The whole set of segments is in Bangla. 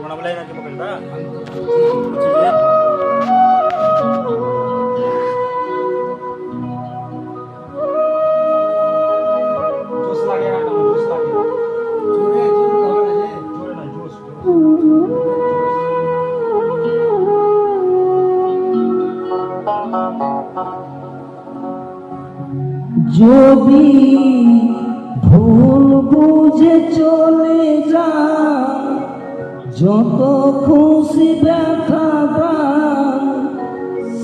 Mana boleh nanti makan dah. Jus lagi kan, jus lagi. Jure kawan aja. Jure na jus. যদি ভুল বুঝে চলে যা যত খুশি ব্যথা দান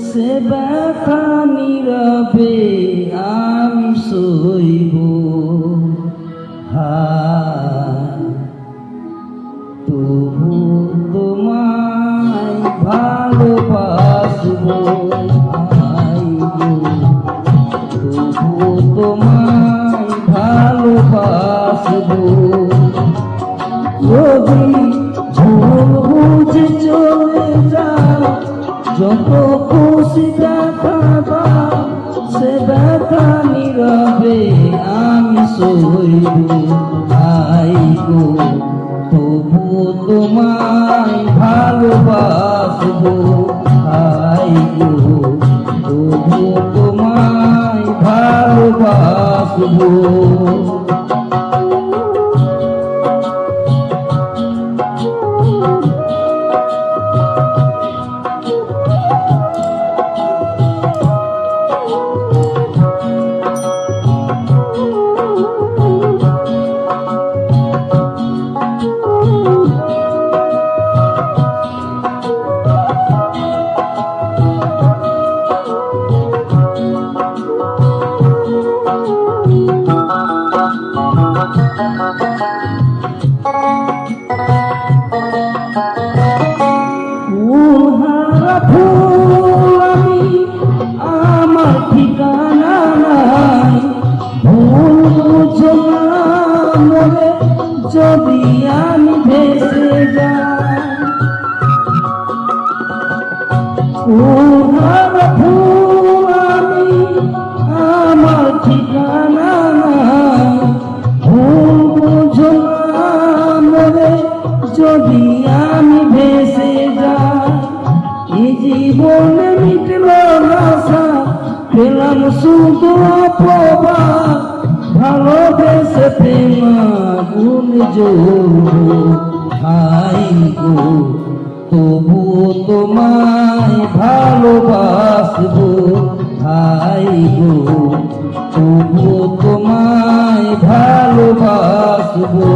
সে ব্যথা নীরবে আমি সইব তবু তোমায় ভালোবাসবো তোমায় ভালোবাসবো যদি ভুল বুঝে চলে যাও যত খুশি দেখা দাও সে ব্যথা নীরবে আমি সইব ভাই গো তবু তোমায় ভালোবাসবো ভাই গো তবু তোমায় ভালোবাসবো আমার ঠিকানা নাই ভুল বুঝো না মনে যদি আমি ভেসে যাই আমি আমার ঠিকানা নাই ভুল বুঝো না মনে যদি আমি ভেসে যাই এই জীবনে মিটল না পেলাম শুধু অপবাদ ভালোবেসে প্রেমাগুন ভাই গো তবু তোমায় ভালোবাসবো ভাই গো তবু তোমায় ভালোবাসবো